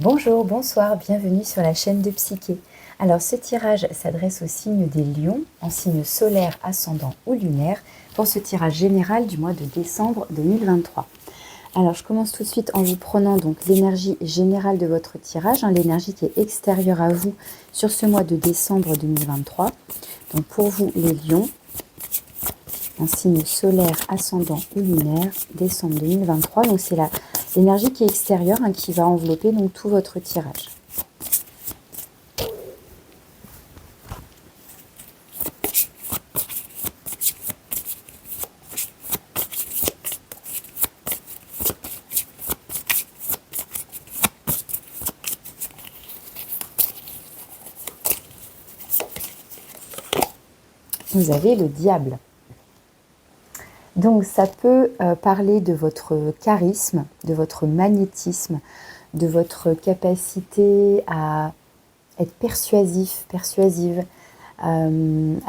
Bonjour, bonsoir, bienvenue sur la chaîne de Psyché. Alors ce tirage s'adresse au signe des lions, en signe solaire, ascendant ou lunaire, pour ce tirage général du mois de décembre 2023. Alors je commence tout de suite en vous prenant donc l'énergie générale de votre tirage, l'énergie qui est extérieure à vous sur ce mois de décembre 2023. Donc pour vous les lions, un signe solaire, ascendant ou lunaire, décembre 2023. Donc c'est l'énergie qui est extérieure qui va envelopper donc tout votre tirage. Vous avez le diable. Donc ça peut parler de votre charisme, de votre magnétisme, de votre capacité à être persuasif, persuasive, à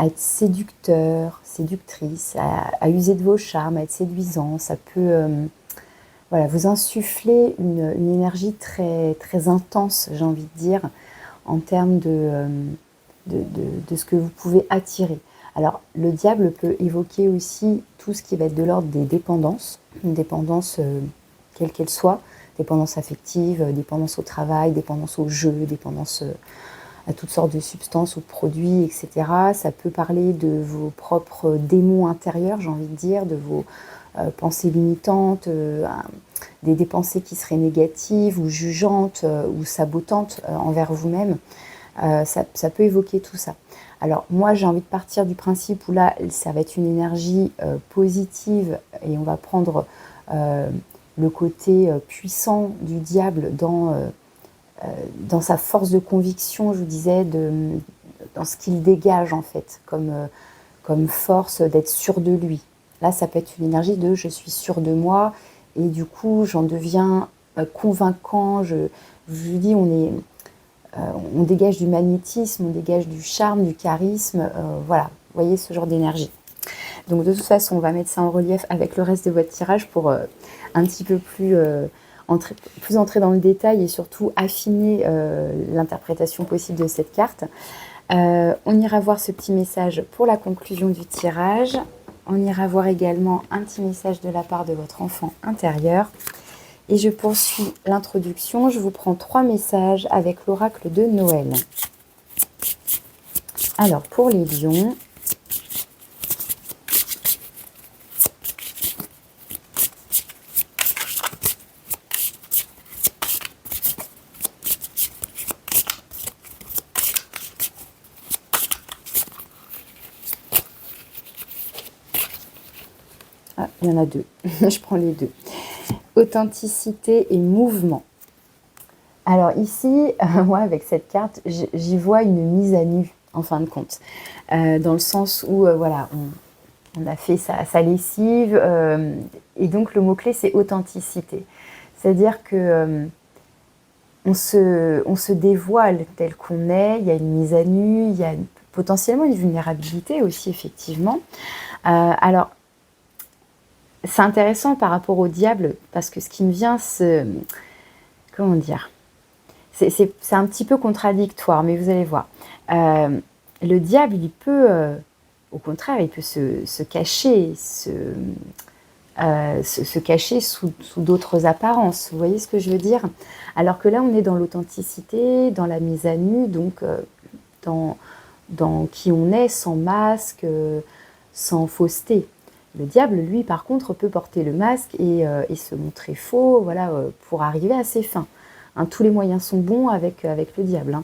être séducteur, séductrice, à user de vos charmes, à être séduisant. Ça peut voilà, vous insuffler une énergie très, très intense, j'ai envie de dire, en termes de ce que vous pouvez attirer. Alors, le diable peut évoquer aussi tout ce qui va être de l'ordre des dépendances, une dépendance quelle qu'elle soit, dépendance affective, dépendance au travail, dépendance au jeu, dépendance à toutes sortes de substances ou de produits, etc. Ça peut parler de vos propres démons intérieurs, j'ai envie de dire, de vos pensées limitantes, des pensées qui seraient négatives ou jugeantes ou sabotantes envers vous-même. Ça peut évoquer tout ça. Alors moi j'ai envie de partir du principe où là ça va être une énergie positive et on va prendre le côté puissant du diable dans sa force de conviction, je vous disais, dans ce qu'il dégage en fait, comme force d'être sûr de lui. Là ça peut être une énergie de je suis sûr de moi et du coup j'en deviens convaincant, je vous dis on dégage du magnétisme, on dégage du charme, du charisme, voilà, vous voyez ce genre d'énergie. Donc de toute façon, on va mettre ça en relief avec le reste de votre tirage pour un petit peu plus entrer dans le détail et surtout affiner l'interprétation possible de cette carte. On ira voir ce petit message pour la conclusion du tirage. On ira voir également un petit message de la part de votre enfant intérieur. Et je poursuis l'introduction. Je vous prends 3 messages avec l'oracle de Noël. Alors, pour les lions, il y en a 2. Je prends les 2. Authenticité et mouvement. Alors ici, moi avec cette carte, j'y vois une mise à nu en fin de compte. Dans le sens où, voilà, on a fait sa lessive. Et donc le mot-clé, c'est authenticité. C'est-à-dire que on se dévoile tel qu'on est, il y a une mise à nu, il y a potentiellement une vulnérabilité aussi, effectivement. Alors, c'est intéressant par rapport au diable, parce que ce qui me vient, c'est... Comment dire ? C'est un petit peu contradictoire, mais vous allez voir. Le diable, il peut, au contraire, il peut se cacher, se cacher sous d'autres apparences. Vous voyez ce que je veux dire? Alors que là, on est dans l'authenticité, dans la mise à nu, donc dans qui on est, sans masque, sans fausseté. Le diable, lui, par contre, peut porter le masque et se montrer faux, voilà, pour arriver à ses fins. Tous les moyens sont bons avec le diable.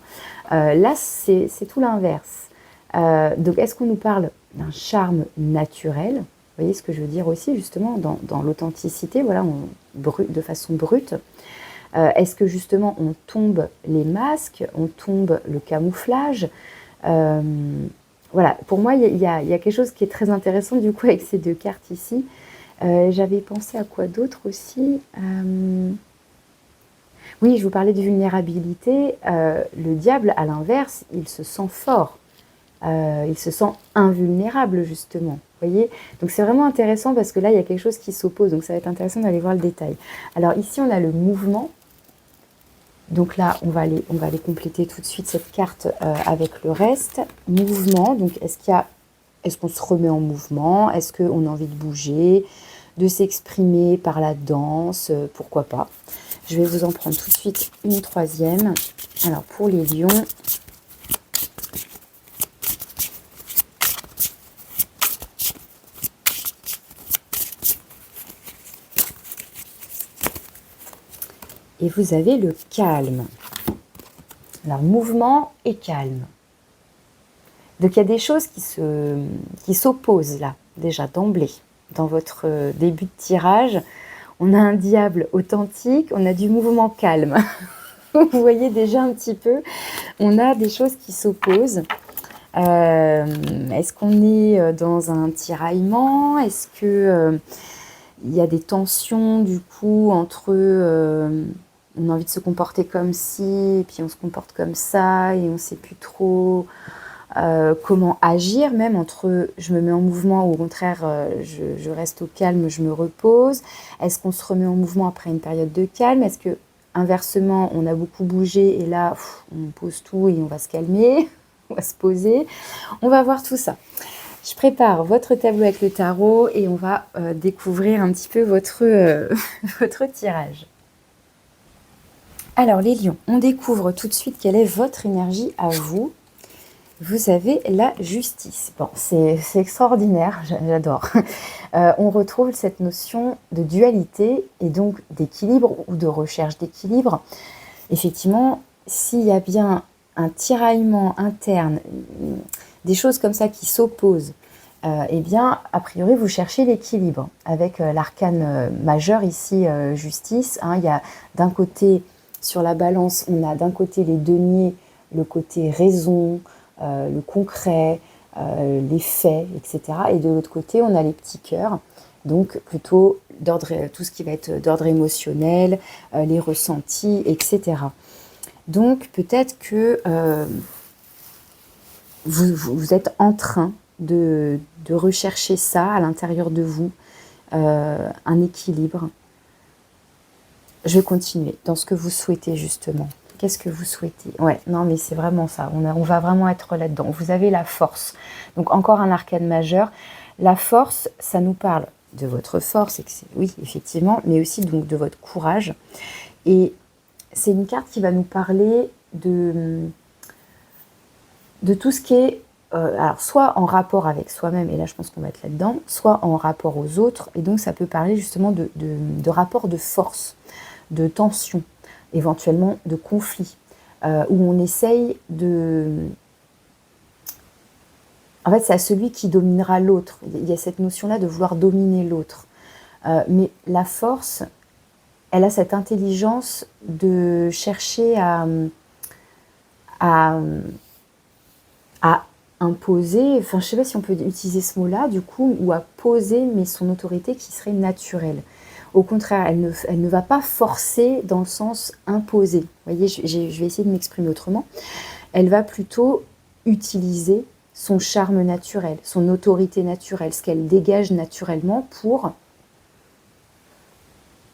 Là, c'est tout l'inverse. Donc, est-ce qu'on nous parle d'un charme naturel? Vous voyez ce que je veux dire aussi, justement, dans l'authenticité, voilà, de façon brute. Est-ce que, justement, on tombe les masques, on tombe le camouflage? Voilà, pour moi, il y a quelque chose qui est très intéressant, du coup, avec ces 2 cartes ici. J'avais pensé à quoi d'autre aussi? Oui, je vous parlais de vulnérabilité. Le diable, à l'inverse, il se sent fort. Il se sent invulnérable, justement. Vous voyez? Donc, c'est vraiment intéressant parce que là, il y a quelque chose qui s'oppose. Donc, ça va être intéressant d'aller voir le détail. Alors, ici, on a le mouvement. Donc là, on va aller compléter tout de suite cette carte avec le reste. Mouvement, donc est-ce qu'on se remet en mouvement? Est-ce qu'on a envie de bouger, de s'exprimer par la danse? Pourquoi pas? Je vais vous en prendre tout de suite une troisième. Alors pour les lions, et vous avez le calme. Alors mouvement et calme. Donc il y a des choses qui s'opposent là, déjà d'emblée. Dans votre début de tirage, on a un diable authentique, on a du mouvement calme. Vous voyez déjà un petit peu, on a des choses qui s'opposent. Est-ce qu'on est dans un tiraillement? Est-ce que il y a des tensions du coup entre on a envie de se comporter comme ci, et puis on se comporte comme ça, et on ne sait plus trop comment agir, même entre je me mets en mouvement ou au contraire je reste au calme, je me repose. Est-ce qu'on se remet en mouvement après une période de calme? Est-ce que inversement on a beaucoup bougé et là on pose tout et on va se calmer, on va se poser? On va voir tout ça. Je prépare votre tableau avec le tarot et on va découvrir un petit peu votre tirage. Alors les lions, on découvre tout de suite quelle est votre énergie à vous. Vous avez la justice. Bon, c'est extraordinaire, j'adore. On retrouve cette notion de dualité et donc d'équilibre ou de recherche d'équilibre. Effectivement, s'il y a bien un tiraillement interne, des choses comme ça qui s'opposent, eh bien, a priori, vous cherchez l'équilibre. Avec l'arcane majeur ici, justice, hein, il y a d'un côté, sur la balance, on a d'un côté les deniers, le côté raison, le concret, les faits, etc. Et de l'autre côté, on a les petits cœurs, donc plutôt tout ce qui va être d'ordre émotionnel, les ressentis, etc. Donc peut-être que vous êtes en train de rechercher ça à l'intérieur de vous, un équilibre. Je vais continuer dans ce que vous souhaitez justement. Qu'est-ce que vous souhaitez? Ouais, non, mais c'est vraiment ça. On va vraiment être là-dedans. Vous avez la force. Donc, encore un arcane majeur. La force, ça nous parle de votre force, oui, effectivement, mais aussi donc de votre courage. Et c'est une carte qui va nous parler de tout ce qui est, alors soit en rapport avec soi-même, et là je pense qu'on va être là-dedans, soit en rapport aux autres. Et donc, ça peut parler justement de rapport de force, de tension, éventuellement de conflit, où on essaye de... En fait, c'est à celui qui dominera l'autre. Il y a cette notion-là de vouloir dominer l'autre. Mais la force, elle a cette intelligence de chercher à imposer, enfin je ne sais pas si on peut utiliser ce mot-là du coup, ou à poser, mais son autorité qui serait naturelle. Au contraire, elle ne va pas forcer dans le sens imposer. Vous voyez, je vais essayer de m'exprimer autrement. Elle va plutôt utiliser son charme naturel, son autorité naturelle, ce qu'elle dégage naturellement pour...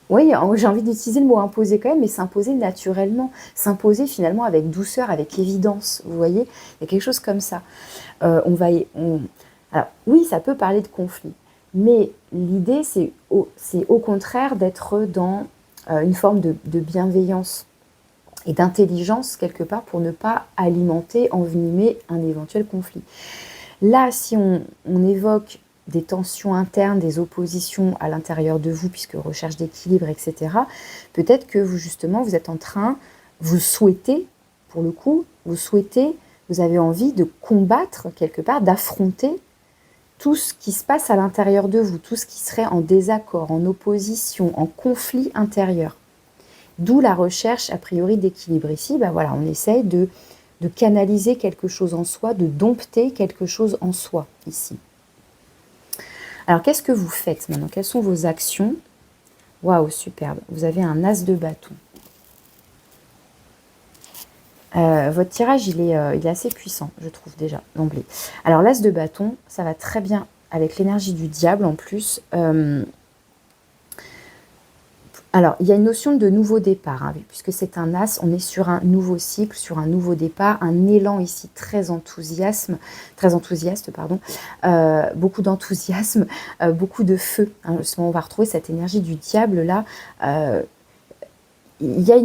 Oui, j'ai envie d'utiliser le mot imposer quand même, mais s'imposer naturellement. S'imposer finalement avec douceur, avec évidence. Vous voyez, il y a quelque chose comme ça. Alors oui, ça peut parler de conflit. Mais l'idée, c'est au contraire d'être dans une forme de bienveillance et d'intelligence, quelque part, pour ne pas alimenter, envenimer un éventuel conflit. Là, si on évoque des tensions internes, des oppositions à l'intérieur de vous, puisque recherche d'équilibre, etc., peut-être que vous, justement, vous êtes en train, vous souhaitez, pour le coup, vous avez envie de combattre, quelque part, d'affronter tout ce qui se passe à l'intérieur de vous, tout ce qui serait en désaccord, en opposition, en conflit intérieur. D'où la recherche, a priori, d'équilibre. Ici, ben voilà, on essaye de canaliser quelque chose en soi, de dompter quelque chose en soi, ici. Alors, qu'est-ce que vous faites maintenant? Quelles sont vos actions? Waouh, superbe. Vous avez un as de bâton. Votre tirage, il est assez puissant, je trouve déjà, d'emblée. Alors, l'as de bâton, ça va très bien avec l'énergie du diable en plus. Alors, il y a une notion de nouveau départ, hein, puisque c'est un as, on est sur un nouveau cycle, sur un nouveau départ, un élan ici très enthousiaste, pardon, beaucoup d'enthousiasme, beaucoup de feu. Hein, justement, on va retrouver cette énergie du diable là. Euh, il y a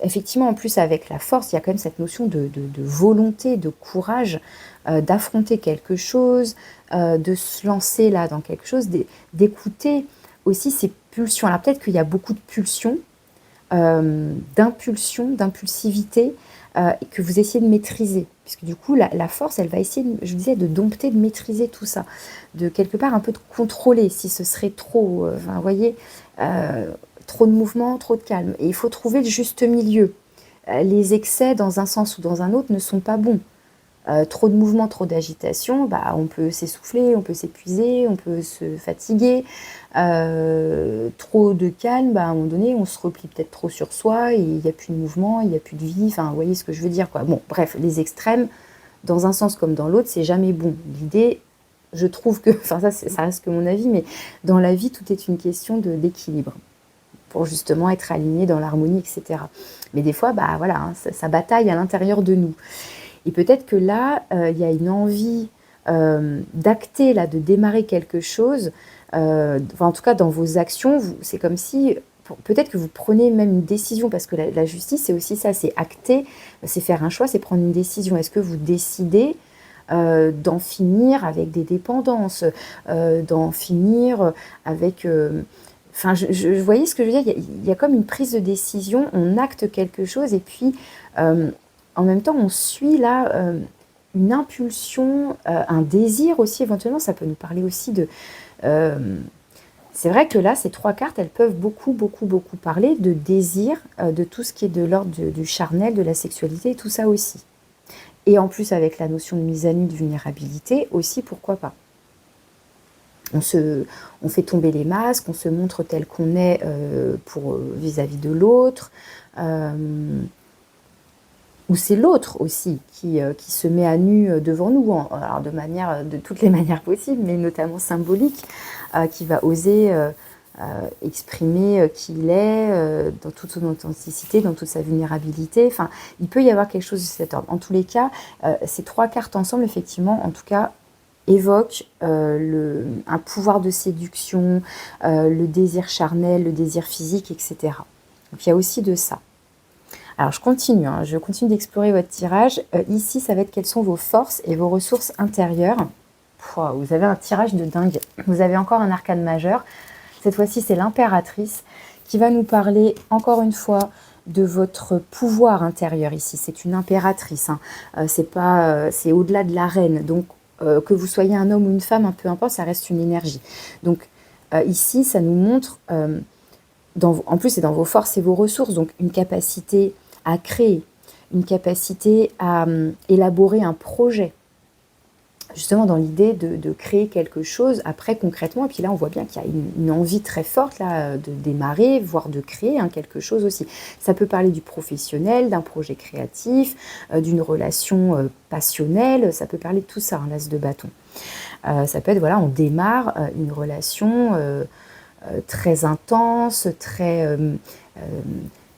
effectivement, en plus avec la force, il y a quand même cette notion de volonté, de courage, d'affronter quelque chose, de se lancer là dans quelque chose, d'écouter aussi ces pulsions. Alors peut-être qu'il y a beaucoup de pulsions, d'impulsivité, et que vous essayez de maîtriser. Puisque du coup, la force, elle va essayer, je vous disais, de dompter, de maîtriser tout ça. De quelque part un peu de contrôler si ce serait trop, enfin, vous voyez, euh, trop de mouvement, trop de calme. Et il faut trouver le juste milieu. Les excès dans un sens ou dans un autre ne sont pas bons. Trop de mouvement, trop d'agitation, bah, on peut s'essouffler, on peut s'épuiser, on peut se fatiguer. Trop de calme, bah, à un moment donné, on se replie peut-être trop sur soi et il n'y a plus de mouvement, il n'y a plus de vie. Enfin, vous voyez ce que je veux dire, quoi. Bon, bref, les extrêmes, dans un sens comme dans l'autre, c'est jamais bon. L'idée, je trouve que, enfin ça reste que mon avis, mais dans la vie, tout est une question d'équilibre pour justement être aligné dans l'harmonie, etc. Mais des fois, bah voilà, hein, ça bataille à l'intérieur de nous. Et peut-être que là, il y a une envie d'acter, là, de démarrer quelque chose. Enfin, en tout cas, dans vos actions, c'est comme si, peut-être que vous prenez même une décision, parce que la justice, c'est aussi ça, c'est acter, c'est faire un choix, c'est prendre une décision. Est-ce que vous décidez d'en finir avec des dépendances, d'en finir avec... Enfin, vous voyez ce que je veux dire, il y a comme une prise de décision, on acte quelque chose, et puis en même temps, on suit là une impulsion, un désir aussi, éventuellement, ça peut nous parler aussi de... euh, c'est vrai que là, ces trois cartes, elles peuvent beaucoup, beaucoup, beaucoup parler de désir, de tout ce qui est de l'ordre du charnel, de la sexualité, tout ça aussi. Et en plus, avec la notion de mise à nu, de vulnérabilité, aussi, pourquoi pas. On fait tomber les masques, on se montre tel qu'on est pour vis-à-vis de l'autre. Ou c'est l'autre aussi qui se met à nu devant nous, alors de toutes les manières possibles, mais notamment symbolique, qui va oser exprimer qui il est, dans toute son authenticité, dans toute sa vulnérabilité. Enfin, il peut y avoir quelque chose de cet ordre. En tous les cas, ces trois cartes ensemble, effectivement, en tout cas, évoquent un pouvoir de séduction, le désir charnel, le désir physique, etc. Donc il y a aussi de ça. Alors je continue, hein, je continue d'explorer votre tirage. Ici, ça va être quelles sont vos forces et vos ressources intérieures. Pouah, vous avez un tirage de dingue. Vous avez encore un arcane majeur. Cette fois-ci, c'est l'impératrice qui va nous parler, encore une fois, de votre pouvoir intérieur ici. C'est une impératrice, hein. C'est au-delà de la reine. Donc, que vous soyez un homme ou une femme, un peu importe, ça reste une énergie. Donc, ici, ça nous montre, en plus, c'est dans vos forces et vos ressources, donc une capacité à créer, une capacité à élaborer un projet, justement dans l'idée de créer quelque chose après concrètement. Et puis là, on voit bien qu'il y a une envie très forte là, de démarrer, voire de créer quelque chose aussi. Ça peut parler du professionnel, d'un projet créatif, d'une relation passionnelle, ça peut parler de tout ça, un l'as de bâton. Ça peut être, voilà, on démarre une relation très intense,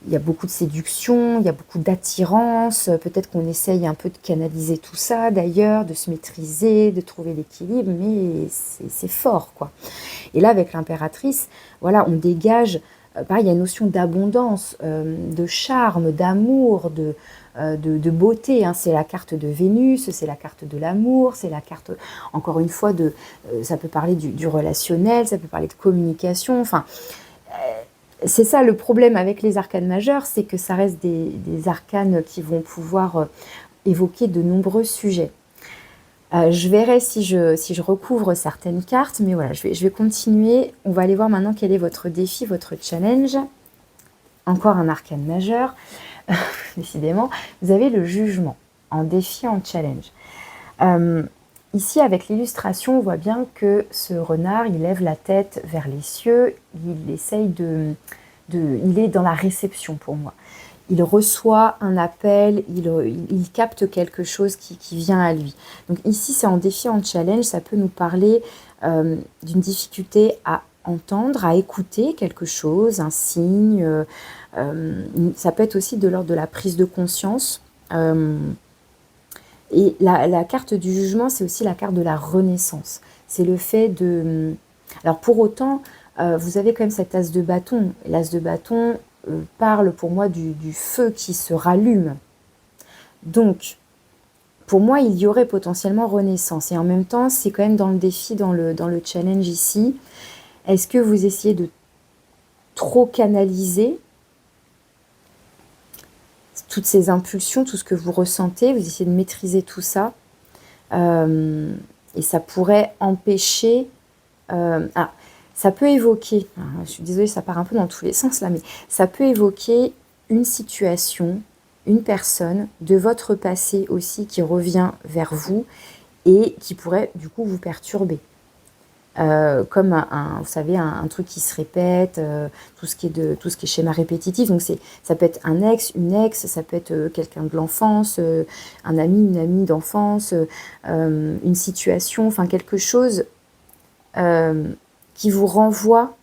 il y a beaucoup de séduction, il y a beaucoup d'attirance, peut-être qu'on essaye un peu de canaliser tout ça d'ailleurs, de se maîtriser, de trouver l'équilibre, mais c'est fort, quoi. Et là, avec l'impératrice, voilà, on dégage, pareil, il y a une notion d'abondance, de charme, d'amour, de beauté, hein. C'est la carte de Vénus, c'est la carte de l'amour, c'est la carte, encore une fois, ça peut parler du relationnel, ça peut parler de communication, enfin... c'est ça le problème avec les arcanes majeures, c'est que ça reste des arcanes qui vont pouvoir évoquer de nombreux sujets. Je verrai si je recouvre certaines cartes, mais voilà, je vais continuer. On va aller voir maintenant quel est votre défi, votre challenge. Encore un arcane majeur, décidément. Vous avez le jugement, en défi, en challenge. Ici, avec l'illustration, on voit bien que ce renard, il lève la tête vers les cieux, il essaye il est dans la réception pour moi. Il reçoit un appel, il capte quelque chose qui vient à lui. Donc ici, c'est en défi, en challenge, ça peut nous parler d'une difficulté à entendre, à écouter quelque chose, un signe. Ça peut être aussi de l'ordre de la prise de conscience. Et la carte du jugement, c'est aussi la carte de la renaissance. C'est le fait de... Alors pour autant, vous avez quand même cet as de bâton. L'as de bâton parle pour moi du feu qui se rallume. Donc, pour moi, il y aurait potentiellement renaissance. Et en même temps, c'est quand même dans le défi, dans le challenge ici. Est-ce que vous essayez de trop canaliser toutes ces impulsions, tout ce que vous ressentez, vous essayez de maîtriser tout ça, et ça pourrait empêcher... ça peut évoquer, je suis désolée, ça part un peu dans tous les sens là, mais ça peut évoquer une situation, une personne de votre passé aussi qui revient vers vous et qui pourrait du coup vous perturber. Comme vous savez, un truc qui se répète, tout ce qui est schéma répétitif. Donc ça peut être un ex, une ex, ça peut être quelqu'un de l'enfance, un ami, une amie d'enfance, une situation, enfin quelque chose qui vous renvoie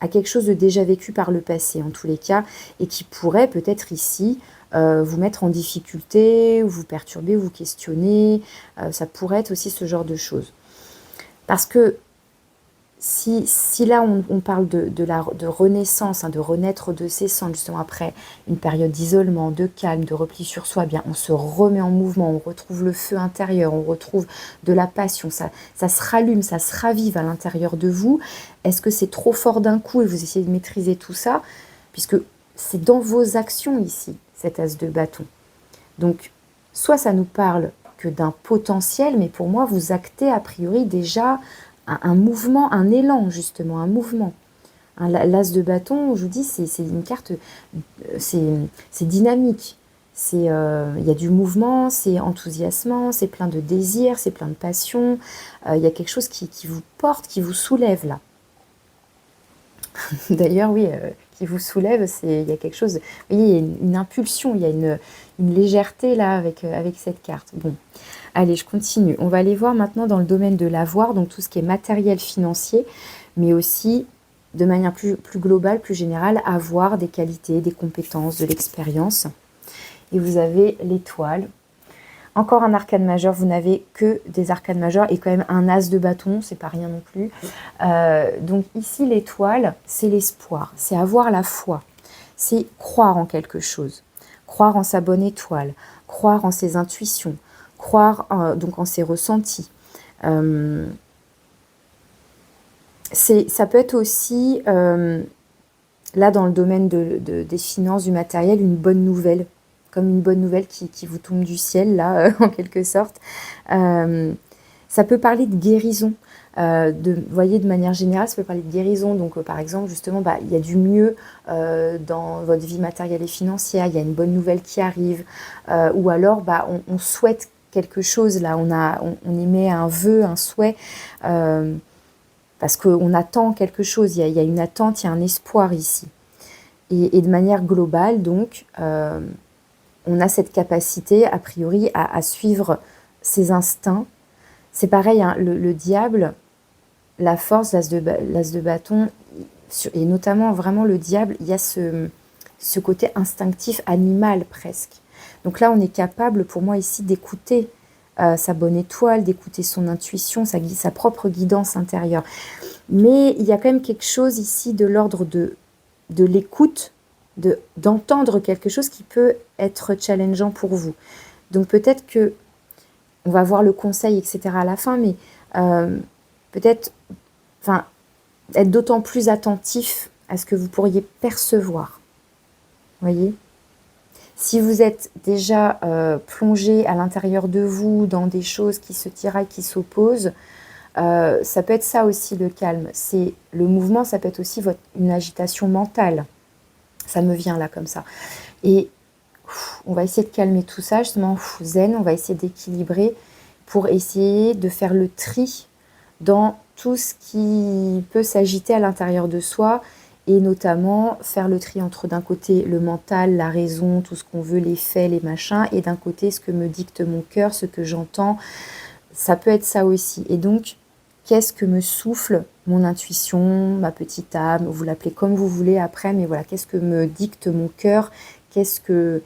à quelque chose de déjà vécu par le passé en tous les cas, et qui pourrait peut-être ici vous mettre en difficulté, ou vous perturber, vous questionner. Ça pourrait être aussi ce genre de choses. Parce que si là on parle de renaissance, de renaître de ses cendres, justement après une période d'isolement, de calme, de repli sur soi, bien on se remet en mouvement, on retrouve le feu intérieur, on retrouve de la passion, ça se rallume, ça se ravive à l'intérieur de vous. Est-ce que c'est trop fort d'un coup et vous essayez de maîtriser tout ça? Puisque c'est dans vos actions ici, cet as de bâton. Donc, soit ça nous parle que d'un potentiel, mais pour moi, vous actez a priori déjà un mouvement, un élan justement, un mouvement. L'as de bâton, je vous dis, c'est une carte, c'est dynamique. Il y a du mouvement, c'est enthousiasmant, c'est plein de désirs, c'est plein de passion. Il y a quelque chose qui vous porte, qui vous soulève là. D'ailleurs, oui, qui vous soulève, il y a quelque chose, vous voyez, il y a une impulsion, il y a une légèreté là avec cette carte. Bon, allez, je continue. On va aller voir maintenant dans le domaine de l'avoir, donc tout ce qui est matériel financier, mais aussi de manière plus globale, plus générale, avoir des qualités, des compétences, de l'expérience. Et vous avez l'étoile. Encore un arcane majeur, vous n'avez que des arcanes majeurs et quand même un as de bâton, c'est pas rien non plus. Donc ici, l'étoile, c'est l'espoir, c'est avoir la foi, c'est croire en quelque chose, croire en sa bonne étoile, croire en ses intuitions, croire donc en ses ressentis. Ça peut être aussi, là dans le domaine des finances, du matériel, une bonne nouvelle, comme une bonne nouvelle qui vous tombe du ciel, là, en quelque sorte. Ça peut parler de guérison. Vous voyez, de manière générale, ça peut parler de guérison. Donc, par exemple, justement, il y a du mieux dans votre vie matérielle et financière. Il y a une bonne nouvelle qui arrive. Ou alors, on souhaite quelque chose, là. On émet un vœu, un souhait, parce qu'on attend quelque chose. Il y a une attente, il y a un espoir ici. Et de manière globale, donc... on a cette capacité, a priori, à suivre ses instincts. C'est pareil, hein, le diable, la force, l'as de bâton, et notamment vraiment le diable, il y a ce côté instinctif, animal presque. Donc là, on est capable, pour moi ici, d'écouter sa bonne étoile, d'écouter son intuition, sa propre guidance intérieure. Mais il y a quand même quelque chose ici de l'ordre de l'écoute, d'entendre quelque chose qui peut être challengeant pour vous. Donc peut-être que, on va voir le conseil, etc. à la fin, mais peut-être être d'autant plus attentif à ce que vous pourriez percevoir. Voyez ? Si vous êtes déjà plongé à l'intérieur de vous dans des choses qui se tiraillent, qui s'opposent, ça peut être ça aussi le calme. C'est le mouvement, ça peut être aussi une agitation mentale. Ça me vient là comme ça. Et on va essayer de calmer tout ça, justement, zen, on va essayer d'équilibrer pour essayer de faire le tri dans tout ce qui peut s'agiter à l'intérieur de soi, et notamment faire le tri entre d'un côté le mental, la raison, tout ce qu'on veut, les faits, les machins, et d'un côté ce que me dicte mon cœur, ce que j'entends. Ça peut être ça aussi. Et donc, qu'est-ce que me souffle mon intuition, ma petite âme, vous l'appelez comme vous voulez après, mais voilà, qu'est-ce que me dicte mon cœur, qu'est-ce que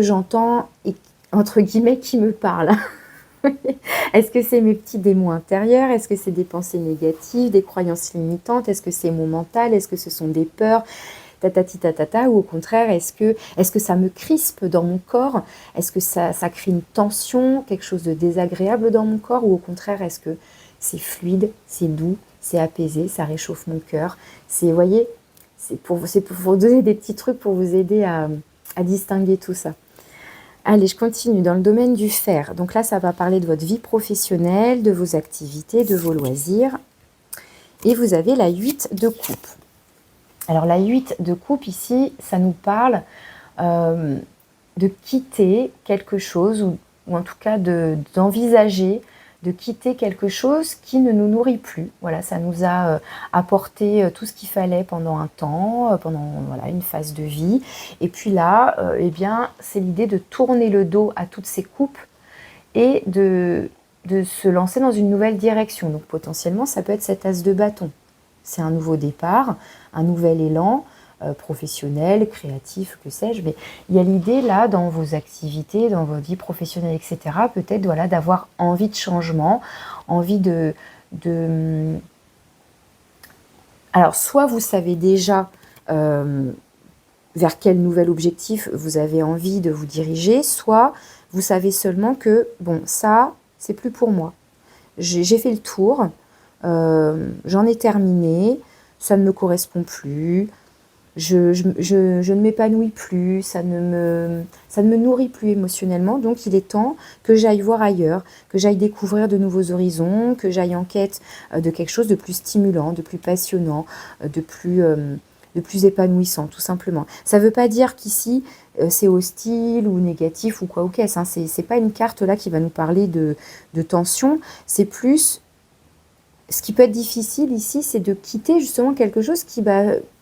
j'entends et entre guillemets qui me parle. Est-ce que c'est mes petits démons intérieurs? Est-ce que c'est des pensées négatives, des croyances limitantes? Est-ce que c'est mon mental? Est-ce que ce sont des peurs? Tatati tatata, ou au contraire, est-ce que ça me crispe dans mon corps? Est-ce que ça crée une tension, quelque chose de désagréable dans mon corps? Ou au contraire, est-ce que c'est fluide, c'est doux, c'est apaisé, ça réchauffe mon cœur? C'est, vous voyez, c'est pour vous donner des petits trucs pour vous aider à distinguer tout ça. Allez, je continue dans le domaine du fer. Donc là, ça va parler de votre vie professionnelle, de vos activités, de vos loisirs. Et vous avez la 8 de coupe. Alors la 8 de coupe ici, ça nous parle de quitter quelque chose, ou en tout cas d'envisager de quitter quelque chose qui ne nous nourrit plus. Voilà, ça nous a apporté tout ce qu'il fallait pendant un temps, pendant voilà, une phase de vie. Et puis là, eh bien, c'est l'idée de tourner le dos à toutes ces coupes et de se lancer dans une nouvelle direction. Donc potentiellement, ça peut être cet as de bâton. C'est un nouveau départ, un nouvel élan professionnel, créatif, que sais-je. Mais il y a l'idée là, dans vos activités, dans votre vie professionnelle, etc., peut-être voilà, d'avoir envie de changement, envie de... Alors, soit vous savez déjà vers quel nouvel objectif vous avez envie de vous diriger, soit vous savez seulement que, bon, ça, c'est plus pour moi. J'ai fait le tour, j'en ai terminé, ça ne me correspond plus, je ne m'épanouis plus, ça ne me nourrit plus émotionnellement, donc il est temps que j'aille voir ailleurs, que j'aille découvrir de nouveaux horizons, que j'aille en quête de quelque chose de plus stimulant, de plus passionnant, de plus épanouissant, tout simplement. Ça ne veut pas dire qu'ici, c'est hostile ou négatif ou quoi ou qu'est-ce, hein. C'est pas une carte là qui va nous parler de tension, c'est plus... Ce qui peut être difficile ici, c'est de quitter justement quelque chose qui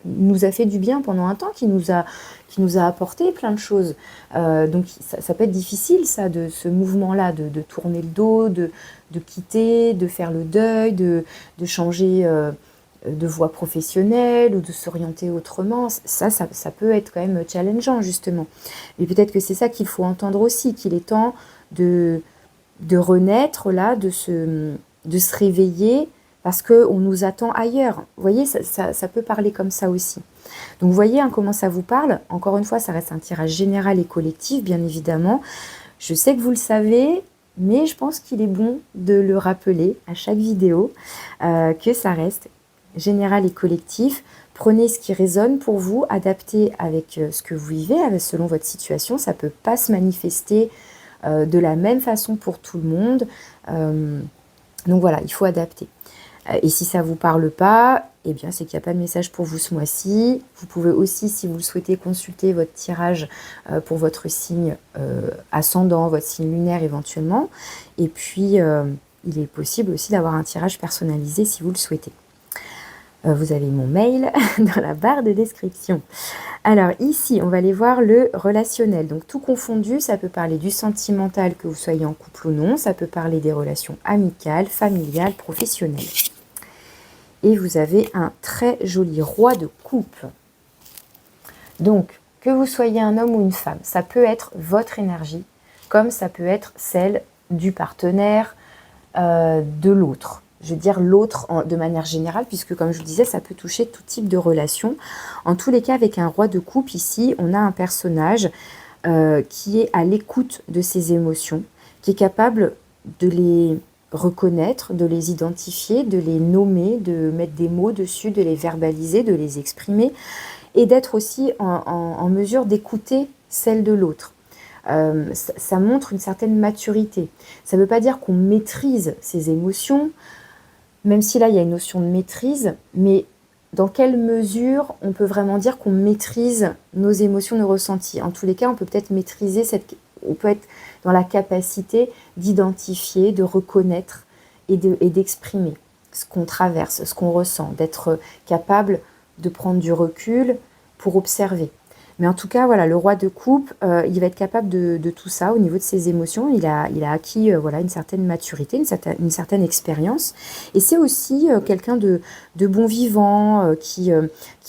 nous a fait du bien pendant un temps, qui nous a apporté plein de choses. Donc ça peut être difficile, ça, de ce mouvement-là, de tourner le dos, de quitter, de faire le deuil, de changer de voie professionnelle ou de s'orienter autrement. Ça peut être quand même challengeant, justement. Mais peut-être que c'est ça qu'il faut entendre aussi, qu'il est temps de renaître, là, de se réveiller parce qu'on nous attend ailleurs. Vous voyez, ça peut parler comme ça aussi. Donc vous voyez hein, comment ça vous parle. Encore une fois, ça reste un tirage général et collectif, bien évidemment. Je sais que vous le savez, mais je pense qu'il est bon de le rappeler à chaque vidéo, que ça reste général et collectif. Prenez ce qui résonne pour vous, adaptez avec ce que vous vivez, selon votre situation. Ça ne peut pas se manifester de la même façon pour tout le monde. Donc voilà, il faut adapter. Et si ça ne vous parle pas, eh bien c'est qu'il n'y a pas de message pour vous ce mois-ci. Vous pouvez aussi, si vous le souhaitez, consulter votre tirage pour votre signe ascendant, votre signe lunaire éventuellement. Et puis, il est possible aussi d'avoir un tirage personnalisé si vous le souhaitez. Vous avez mon mail dans la barre de description. Alors ici, on va aller voir le relationnel. Donc tout confondu, ça peut parler du sentimental, que vous soyez en couple ou non. Ça peut parler des relations amicales, familiales, professionnelles. Et vous avez un très joli roi de coupe. Donc, que vous soyez un homme ou une femme, ça peut être votre énergie, comme ça peut être celle du partenaire, de l'autre. Je veux dire l'autre de manière générale, puisque comme je vous disais, ça peut toucher tout type de relation. En tous les cas, avec un roi de coupe ici, on a un personnage qui est à l'écoute de ses émotions, qui est capable de les reconnaître, de les identifier, de les nommer, de mettre des mots dessus, de les verbaliser, de les exprimer, et d'être aussi en mesure d'écouter celle de l'autre. Ça montre une certaine maturité. Ça ne veut pas dire qu'on maîtrise ses émotions, même si là il y a une notion de maîtrise, mais dans quelle mesure on peut vraiment dire qu'on maîtrise nos émotions, nos ressentis? En tous les cas, on peut peut-être maîtriser on peut être dans la capacité d'identifier, de reconnaître et d'exprimer ce qu'on traverse, ce qu'on ressent, d'être capable de prendre du recul pour observer. Mais en tout cas, voilà, le roi de coupe, il va être capable de tout ça au niveau de ses émotions. Il a acquis voilà, une certaine maturité, une certaine expérience. Et c'est aussi quelqu'un de bon vivant, qui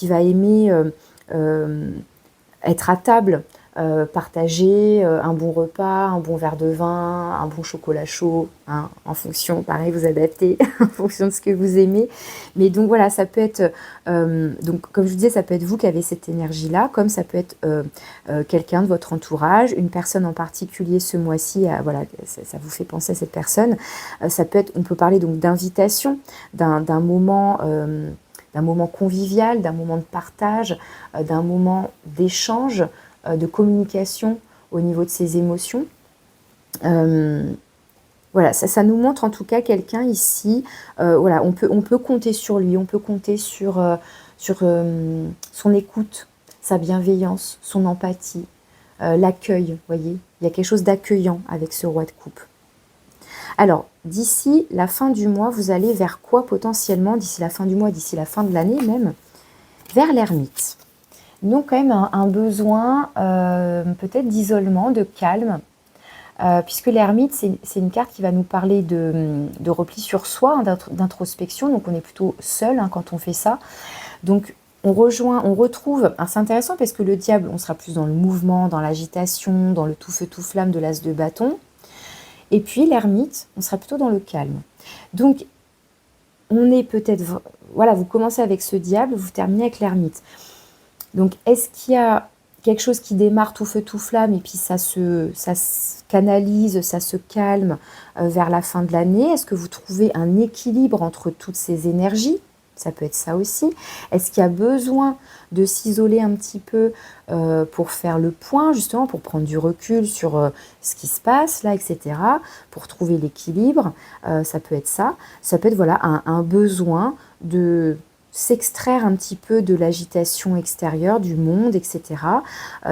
va aimer euh, être à table, partager un bon repas, un bon verre de vin, un bon chocolat chaud, hein, en fonction, pareil, vous adaptez en fonction de ce que vous aimez. Mais donc voilà, ça peut être, donc comme je vous disais, ça peut être vous qui avez cette énergie-là, comme ça peut être quelqu'un de votre entourage, une personne en particulier ce mois-ci, voilà, ça vous fait penser à cette personne. Ça peut être, on peut parler donc d'invitation, d'un moment. D'un moment convivial, d'un moment de partage, d'un moment d'échange, de communication au niveau de ses émotions. Voilà, ça nous montre en tout cas quelqu'un ici, voilà, on peut compter sur lui, on peut compter sur son écoute, sa bienveillance, son empathie, l'accueil, vous voyez, il y a quelque chose d'accueillant avec ce roi de coupe. Alors, d'ici la fin du mois, vous allez vers quoi potentiellement, d'ici la fin du mois, d'ici la fin de l'année même? Vers l'ermite. Donc quand même un besoin peut-être d'isolement, de calme, puisque l'ermite, c'est une carte qui va nous parler de repli sur soi, hein, d'introspection, donc on est plutôt seul hein, quand on fait ça. Donc on retrouve, c'est intéressant parce que le diable, on sera plus dans le mouvement, dans l'agitation, dans le tout feu tout flamme de l'as de bâton. Et puis l'ermite, on sera plutôt dans le calme. Donc, on est peut-être... Voilà, vous commencez avec ce diable, vous terminez avec l'ermite. Donc, est-ce qu'il y a quelque chose qui démarre tout feu, tout flamme, et puis ça se canalise, ça se calme vers la fin de l'année? Est-ce que vous trouvez un équilibre entre toutes ces énergies? Ça peut être ça aussi. Est-ce qu'il y a besoin de s'isoler un petit peu pour faire le point, justement, pour prendre du recul sur ce qui se passe là, etc., pour trouver l'équilibre? Ça peut être ça. Ça peut être voilà, un besoin de s'extraire un petit peu de l'agitation extérieure, du monde, etc.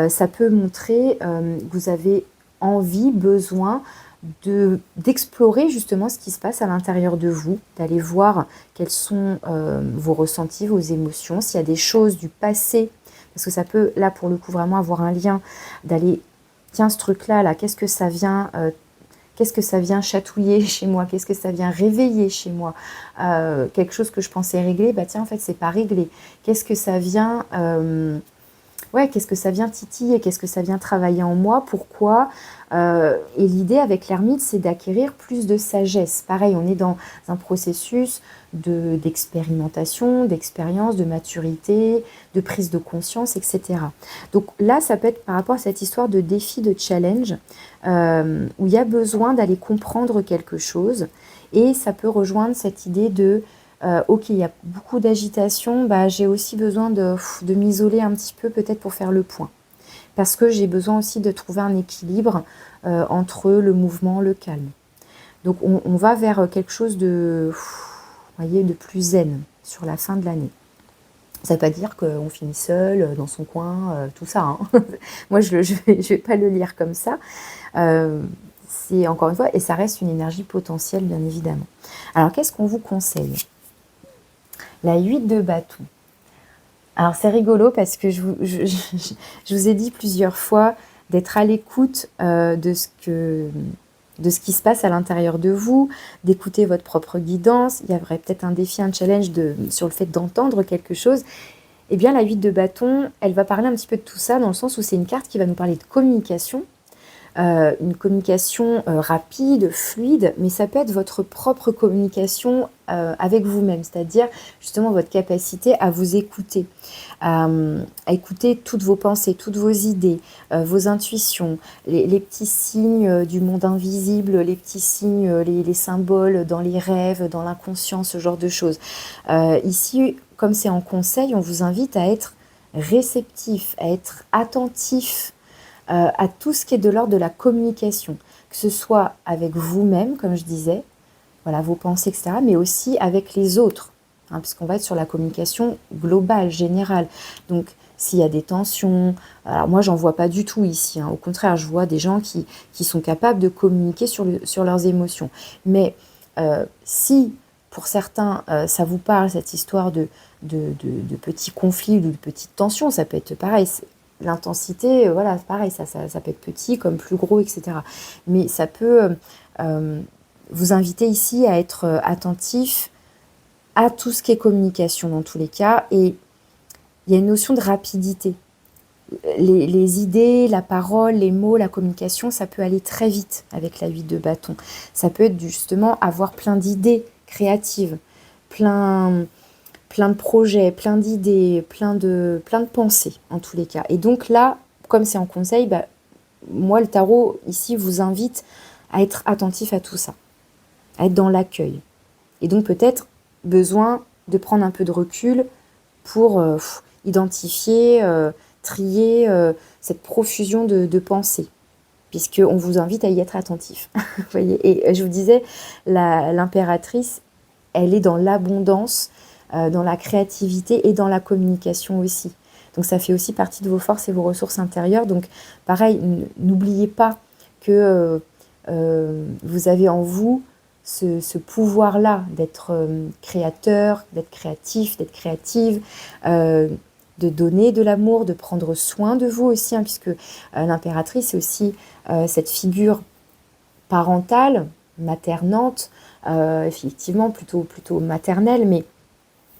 Ça peut montrer que vous avez envie, besoin d'explorer justement ce qui se passe à l'intérieur de vous, d'aller voir quels sont vos ressentis, vos émotions, s'il y a des choses du passé, parce que ça peut, là pour le coup, vraiment avoir un lien, d'aller, tiens, ce truc-là, là, qu'est-ce que ça vient chatouiller chez moi, qu'est-ce que ça vient réveiller chez moi, quelque chose que je pensais régler, bah tiens, en fait, c'est pas réglé. Qu'est-ce que ça vient... qu'est-ce que ça vient titiller, qu'est-ce que ça vient travailler en moi, pourquoi. Et l'idée avec l'ermite, c'est d'acquérir plus de sagesse. Pareil, on est dans un processus d'expérimentation, d'expérience, de maturité, de prise de conscience, etc. Donc là, ça peut être par rapport à cette histoire de défi, de challenge, où il y a besoin d'aller comprendre quelque chose, et ça peut rejoindre cette idée de ok, il y a beaucoup d'agitation, bah, j'ai aussi besoin de m'isoler un petit peu peut-être pour faire le point. Parce que j'ai besoin aussi de trouver un équilibre entre le mouvement, le calme. Donc on va vers quelque chose de plus zen sur la fin de l'année. Ça ne veut pas dire qu'on finit seul, dans son coin, tout ça. Hein. Moi, je ne vais pas le lire comme ça. C'est encore une fois, et ça reste une énergie potentielle, bien évidemment. Alors, qu'est-ce qu'on vous conseille? La 8 de bâton. Alors c'est rigolo parce que je vous ai dit plusieurs fois d'être à l'écoute de ce qui se passe à l'intérieur de vous, d'écouter votre propre guidance. Il y aurait peut-être un défi, un challenge sur le fait d'entendre quelque chose. Eh bien la 8 de bâton, elle va parler un petit peu de tout ça dans le sens où c'est une carte qui va nous parler de communication. Une communication rapide, fluide, mais ça peut être votre propre communication avec vous-même, c'est-à-dire justement votre capacité à vous écouter, à écouter toutes vos pensées, toutes vos idées, vos intuitions, les petits signes du monde invisible, les petits signes, les symboles dans les rêves, dans l'inconscient, ce genre de choses. Ici, comme c'est en conseil, on vous invite à être réceptif, à être attentif à tout ce qui est de l'ordre de la communication, que ce soit avec vous-même, comme je disais, voilà, vos pensées, etc., mais aussi avec les autres, hein, puisqu'on va être sur la communication globale, générale. Donc, s'il y a des tensions, alors moi, j'en vois pas du tout ici, hein, au contraire, je vois des gens qui sont capables de communiquer sur leurs émotions. Mais si, pour certains, ça vous parle, cette histoire de petits conflits ou de petites tensions, ça peut être pareil. l'intensité, voilà, pareil, ça peut être petit comme plus gros, etc. Mais ça peut vous inviter ici à être attentif à tout ce qui est communication dans tous les cas. Et il y a une notion de rapidité. Les idées, la parole, les mots, la communication, ça peut aller très vite avec la 8 de bâton. Ça peut être justement avoir plein d'idées créatives, plein de projets, plein d'idées, plein de pensées en tous les cas. Et donc là, comme c'est en conseil, moi le tarot ici vous invite à être attentif à tout ça, à être dans l'accueil. Et donc peut-être besoin de prendre un peu de recul pour identifier, trier cette profusion de pensées, puisqu'on vous invite à y être attentif. Vous voyez. Et je vous disais, l'impératrice, elle est dans l'abondance, dans la créativité et dans la communication aussi. Donc ça fait aussi partie de vos forces et vos ressources intérieures. Donc pareil, n'oubliez pas que vous avez en vous ce pouvoir-là d'être créateur, d'être créatif, d'être créative, de donner de l'amour, de prendre soin de vous aussi, hein, puisque l'impératrice, c'est aussi cette figure parentale, maternante, effectivement plutôt maternelle, mais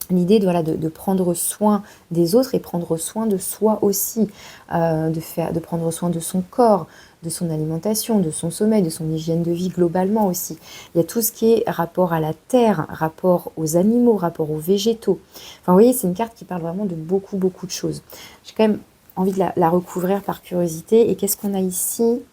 l'idée de prendre soin des autres et prendre soin de soi aussi, de prendre soin de son corps, de son alimentation, de son sommeil, de son hygiène de vie globalement aussi. Il y a tout ce qui est rapport à la terre, rapport aux animaux, rapport aux végétaux. Enfin, vous voyez, c'est une carte qui parle vraiment de beaucoup, beaucoup de choses. J'ai quand même envie de la recouvrir par curiosité. Et qu'est-ce qu'on a ici ?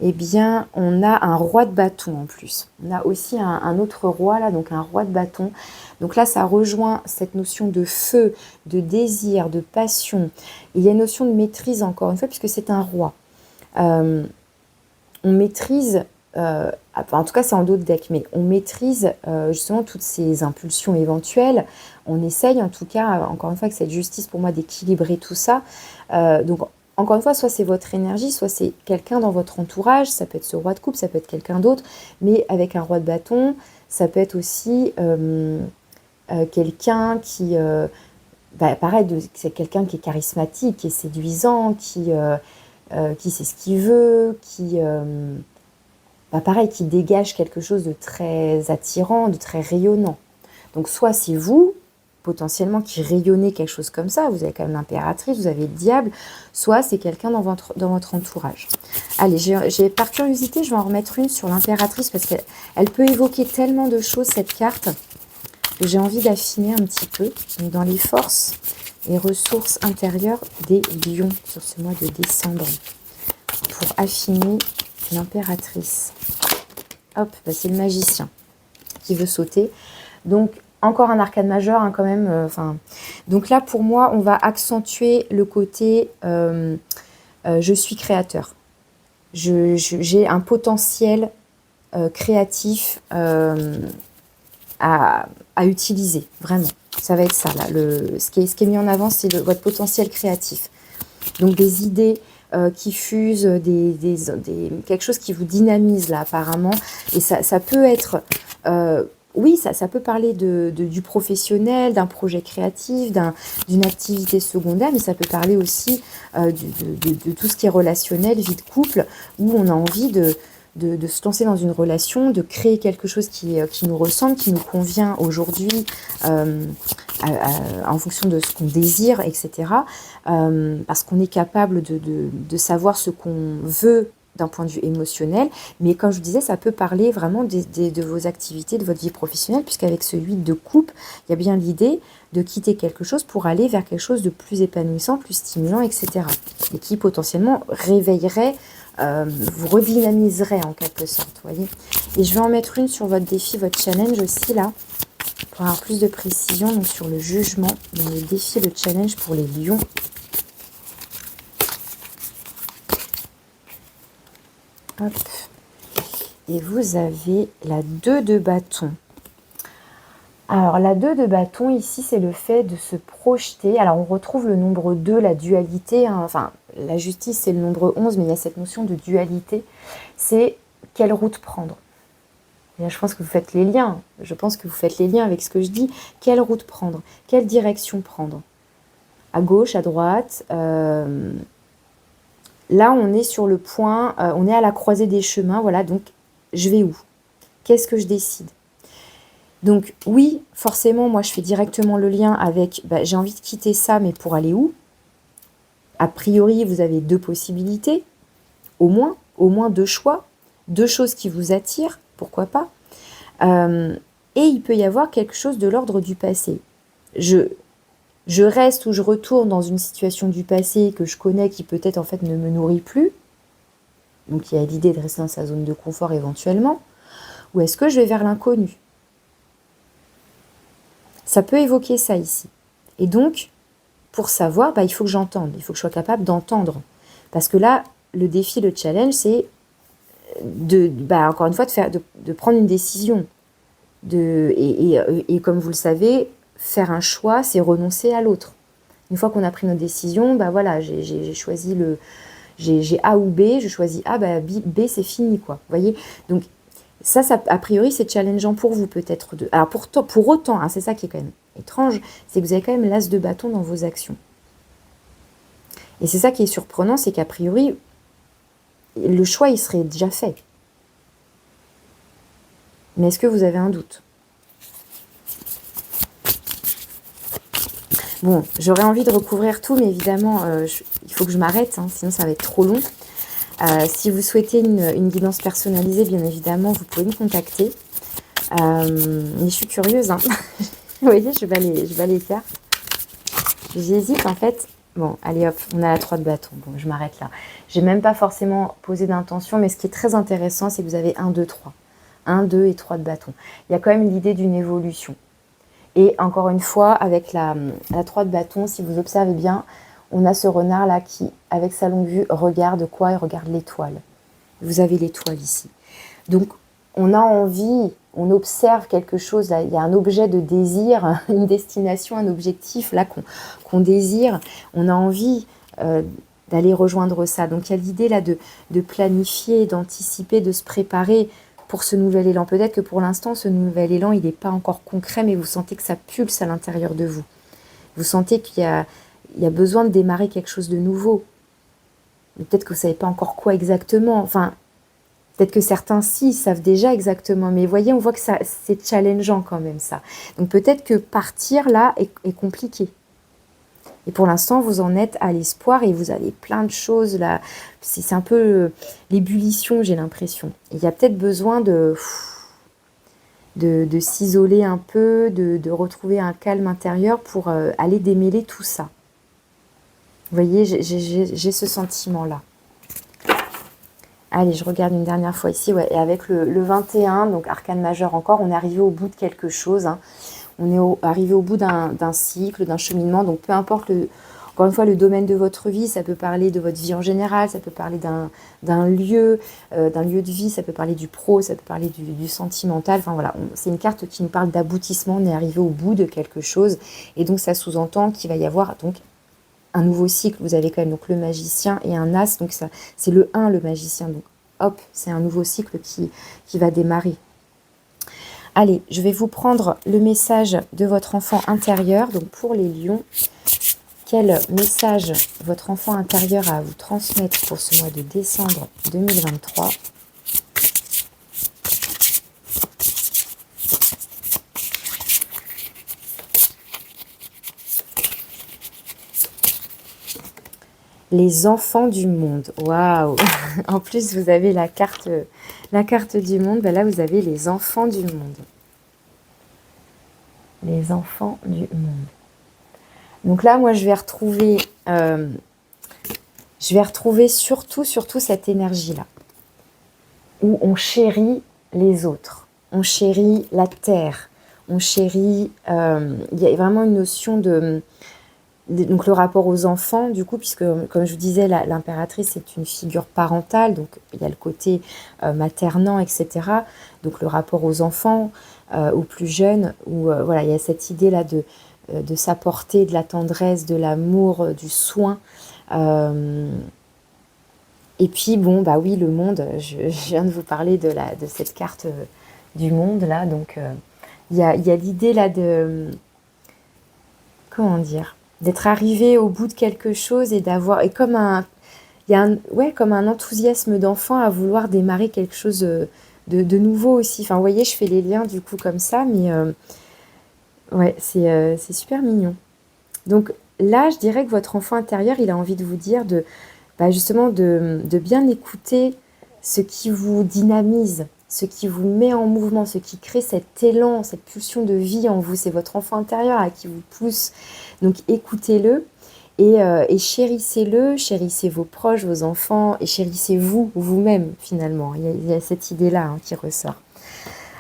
Eh bien, on a un roi de bâton en plus. On a aussi un autre roi là, donc un roi de bâton. Donc là, ça rejoint cette notion de feu, de désir, de passion. Et il y a une notion de maîtrise encore une fois, puisque c'est un roi. On maîtrise, en tout cas c'est en d'autres decks, mais on maîtrise justement toutes ces impulsions éventuelles. On essaye en tout cas, encore une fois, avec cette justice pour moi d'équilibrer tout ça. Donc encore une fois, soit c'est votre énergie, soit c'est quelqu'un dans votre entourage, ça peut être ce roi de coupe, ça peut être quelqu'un d'autre, mais avec un roi de bâton, ça peut être aussi quelqu'un qui, pareil, c'est quelqu'un qui est charismatique, qui est séduisant, qui sait ce qu'il veut, pareil, qui dégage quelque chose de très attirant, de très rayonnant. Donc soit c'est vous, potentiellement, qui rayonnez quelque chose comme ça, vous avez quand même l'impératrice, vous avez le diable, soit c'est quelqu'un dans votre entourage. Allez, par curiosité, je vais en remettre une sur l'impératrice, parce qu'elle peut évoquer tellement de choses, cette carte, que j'ai envie d'affiner un petit peu. Donc dans les forces et ressources intérieures des lions sur ce mois de décembre, pour affiner l'impératrice. Hop, c'est le magicien qui veut sauter. Donc, encore un arcane majeur, hein, quand même. Donc là, pour moi, on va accentuer le côté je suis créateur. J'ai un potentiel créatif à utiliser, vraiment. Ça va être ça, là. Ce qui est mis en avant, c'est votre potentiel créatif. Donc, des idées qui fusent, quelque chose qui vous dynamise, là, apparemment. Et ça peut être... oui, ça peut parler du professionnel, d'un projet créatif, d'une activité secondaire, mais ça peut parler aussi de tout ce qui est relationnel, vie de couple, où on a envie de se lancer dans une relation, de créer quelque chose qui nous ressemble, qui nous convient aujourd'hui, en fonction de ce qu'on désire, etc. Parce qu'on est capable de savoir ce qu'on veut d'un point de vue émotionnel, mais comme je vous disais, ça peut parler vraiment de vos activités, de votre vie professionnelle, puisqu'avec ce 8 de coupe, il y a bien l'idée de quitter quelque chose pour aller vers quelque chose de plus épanouissant, plus stimulant, etc. Et qui potentiellement réveillerait, vous redynamiserait en quelque sorte, voyez. Et je vais en mettre une sur votre défi, votre challenge aussi, là, pour avoir plus de précision, donc sur le jugement, dans le défi, le challenge pour les lions. Hop. Et vous avez la 2 de bâton. Alors, la 2 de bâton, ici, c'est le fait de se projeter. Alors, on retrouve le nombre 2, la dualité. Hein. Enfin, la justice, c'est le nombre 11, mais il y a cette notion de dualité. C'est quelle route prendre. Et là, je pense que vous faites les liens. Je pense que vous faites les liens avec ce que je dis. Quelle route prendre? Quelle direction prendre? à gauche, à droite. Là, on est sur le point, on est à la croisée des chemins, voilà, donc je vais où? Qu'est-ce que je décide? Donc oui, forcément, moi je fais directement le lien avec, j'ai envie de quitter ça, mais pour aller où? A priori, vous avez deux possibilités, au moins deux choix, deux choses qui vous attirent, pourquoi pas. Et il peut y avoir quelque chose de l'ordre du passé. Je reste ou je retourne dans une situation du passé que je connais qui peut-être en fait ne me nourrit plus. Donc il y a l'idée de rester dans sa zone de confort éventuellement. Ou est-ce que je vais vers l'inconnu? Ça peut évoquer ça ici. Et donc, pour savoir, il faut que j'entende. Il faut que je sois capable d'entendre. Parce que là, le défi, le challenge, c'est encore une fois, de prendre une décision. Et comme vous le savez, faire un choix, c'est renoncer à l'autre. Une fois qu'on a pris notre décision, voilà, j'ai choisi j'ai A ou B, je choisis A, B c'est fini, quoi. Vous voyez? Donc ça, a priori, c'est challengeant pour vous, peut-être. Alors pour autant, hein, c'est ça qui est quand même étrange, c'est que vous avez quand même l'as de bâton dans vos actions. Et c'est ça qui est surprenant, c'est qu'a priori, le choix, il serait déjà fait. Mais est-ce que vous avez un doute? Bon, j'aurais envie de recouvrir tout, mais évidemment, il faut que je m'arrête, hein, sinon ça va être trop long. Si vous souhaitez une guidance personnalisée, bien évidemment, vous pouvez me contacter. Mais je suis curieuse, hein. Vous voyez, je vais les faire. J'hésite en fait. Bon, allez hop, on a la 3 de bâton. Bon, je m'arrête là. J'ai même pas forcément posé d'intention, mais ce qui est très intéressant, c'est que vous avez 1, 2, 3. 1, 2 et 3 de bâton. Il y a quand même l'idée d'une évolution. Et encore une fois, avec la 3 de bâton, si vous observez bien, on a ce renard-là qui, avec sa longue vue, regarde quoi? Il regarde l'étoile. Vous avez l'étoile ici. Donc, on a envie, on observe quelque chose, là, il y a un objet de désir, une destination, un objectif là qu'on désire. On a envie d'aller rejoindre ça. Donc, il y a l'idée là de planifier, d'anticiper, de se préparer pour ce nouvel élan. Peut-être que pour l'instant, ce nouvel élan, il n'est pas encore concret, mais vous sentez que ça pulse à l'intérieur de vous. Vous sentez qu'il y a besoin de démarrer quelque chose de nouveau. Peut-être que vous ne savez pas encore quoi exactement. Enfin, peut-être que certains, savent déjà exactement. Mais vous voyez, on voit que c'est challengeant quand même, ça. Donc peut-être que partir, là, est compliqué. Et pour l'instant, vous en êtes à l'espoir et vous avez plein de choses, là. C'est un peu l'ébullition, j'ai l'impression. Il y a peut-être besoin de s'isoler un peu, de retrouver un calme intérieur pour aller démêler tout ça. Vous voyez, j'ai ce sentiment-là. Allez, je regarde une dernière fois ici. Ouais, et avec le 21, donc arcane majeur encore, on est arrivé au bout de quelque chose. Hein. On est arrivé au bout d'un cycle, d'un cheminement. Donc peu importe, encore une fois, le domaine de votre vie, ça peut parler de votre vie en général, ça peut parler d'un lieu de vie, ça peut parler du pro, ça peut parler du sentimental. Enfin voilà, c'est une carte qui nous parle d'aboutissement. On est arrivé au bout de quelque chose. Et donc ça sous-entend qu'il va y avoir donc un nouveau cycle. Vous avez quand même donc le magicien et un as. Donc ça, c'est le 1, le magicien. Donc hop, c'est un nouveau cycle qui va démarrer. Allez, je vais vous prendre le message de votre enfant intérieur. Donc pour les lions, quel message votre enfant intérieur a à vous transmettre pour ce mois de décembre 2023 ? Les enfants du monde. Waouh! En plus, vous avez la carte du monde. Là, vous avez les enfants du monde. Les enfants du monde. Donc là, moi, je vais retrouver surtout cette énergie-là. Où on chérit les autres. On chérit la terre. On chérit... il y a vraiment une notion donc le rapport aux enfants, du coup, puisque, comme je vous disais, l'impératrice est une figure parentale, donc il y a le côté maternant, etc. Donc le rapport aux enfants, aux plus jeunes, où voilà, il y a cette idée-là de s'apporter de la tendresse, de l'amour, du soin. Et puis, bon, oui, le monde, je viens de vous parler de cette carte du monde, là, donc il y a l'idée, là, de... Comment dire ? d'être arrivé au bout de quelque chose et d'avoir... Et comme il y a ouais, comme un enthousiasme d'enfant à vouloir démarrer quelque chose de nouveau aussi. Enfin, vous voyez, je fais les liens du coup comme ça, mais ouais, c'est super mignon. Donc là, je dirais que votre enfant intérieur, il a envie de vous dire justement de bien écouter ce qui vous dynamise, ce qui vous met en mouvement, ce qui crée cet élan, cette pulsion de vie en vous. C'est votre enfant intérieur là, qui vous pousse. Donc écoutez-le et chérissez-le, chérissez vos proches, vos enfants et chérissez-vous, vous-même finalement. Il y a cette idée-là qui ressort.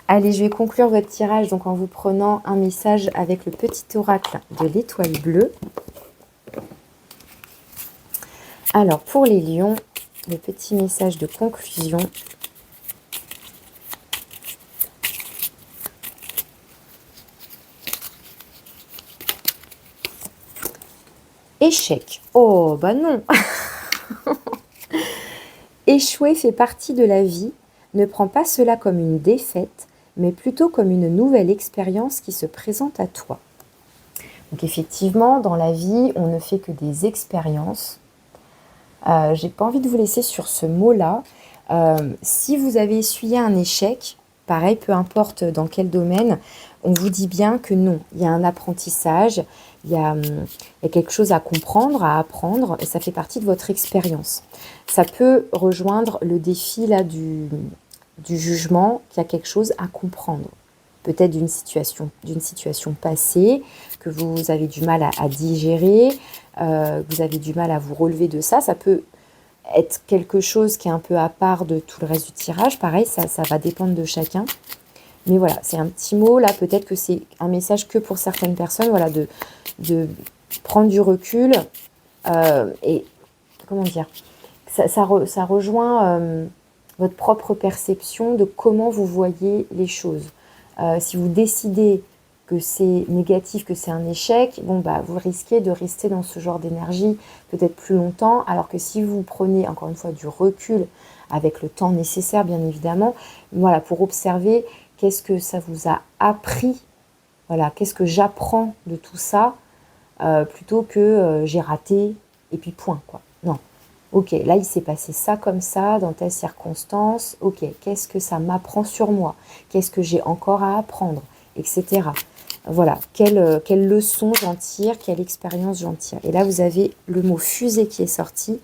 Allez, je vais conclure votre tirage donc en vous prenant un message avec le petit oracle de l'étoile bleue. Alors, pour les lions, le petit message de conclusion. Échec. Oh, bah non. Échouer fait partie de la vie. Ne prends pas cela comme une défaite, mais plutôt comme une nouvelle expérience qui se présente à toi. Donc effectivement, dans la vie, on ne fait que des expériences. J'ai pas envie de vous laisser sur ce mot-là. Si vous avez essuyé un échec, pareil, peu importe dans quel domaine, on vous dit bien que non, il y a un apprentissage, il y a quelque chose à comprendre, à apprendre, et ça fait partie de votre expérience. Ça peut rejoindre le défi là du jugement, qu'il y a quelque chose à comprendre. Peut-être d'une situation passée, que vous avez du mal à digérer, vous avez du mal à vous relever de ça. Ça peut être quelque chose qui est un peu à part de tout le reste du tirage. Pareil, ça va dépendre de chacun. Mais voilà, c'est un petit mot. Là, peut-être que c'est un message que pour certaines personnes, voilà, de prendre du recul. Et comment dire, ça rejoint votre propre perception de comment vous voyez les choses. Si vous décidez que c'est négatif, que c'est un échec, bon bah vous risquez de rester dans ce genre d'énergie peut-être plus longtemps, alors que si vous prenez encore une fois du recul avec le temps nécessaire bien évidemment, voilà, pour observer qu'est-ce que ça vous a appris, voilà, qu'est-ce que j'apprends de tout ça, plutôt que j'ai raté et puis point quoi. Non. Ok, là il s'est passé ça comme ça dans telle circonstance. Ok, qu'est-ce que ça m'apprend sur moi? Qu'est-ce que j'ai encore à apprendre? Etc. Voilà, quelle leçon j'en tire, quelle expérience j'en tire. Et là vous avez le mot fusée qui est sorti.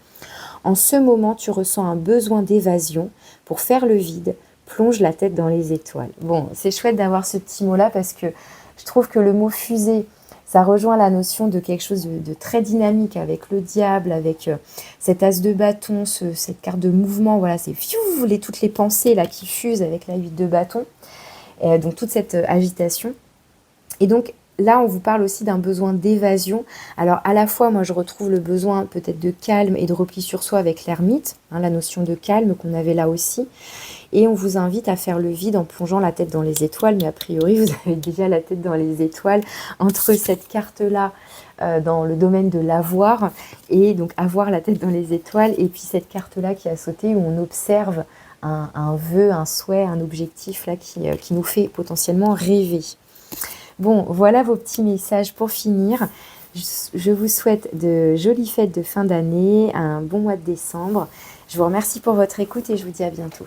En ce moment, tu ressens un besoin d'évasion. Pour faire le vide, plonge la tête dans les étoiles. Bon, c'est chouette d'avoir ce petit mot-là parce que je trouve que le mot fusée, ça rejoint la notion de quelque chose de très dynamique avec le diable, avec cet as de bâton, cette carte de mouvement. Voilà, c'est toutes les pensées là qui fusent avec la 8 de bâton. Donc toute cette agitation. Et donc là, on vous parle aussi d'un besoin d'évasion. Alors à la fois, moi je retrouve le besoin peut-être de calme et de repli sur soi avec l'ermite, la notion de calme qu'on avait là aussi. Et on vous invite à faire le vide en plongeant la tête dans les étoiles. Mais a priori, vous avez déjà la tête dans les étoiles entre cette carte-là dans le domaine de l'avoir et donc avoir la tête dans les étoiles et puis cette carte-là qui a sauté où on observe un vœu, un souhait, un objectif là qui nous fait potentiellement rêver. Bon, voilà vos petits messages pour finir. Je vous souhaite de jolies fêtes de fin d'année, un bon mois de décembre. Je vous remercie pour votre écoute et je vous dis à bientôt.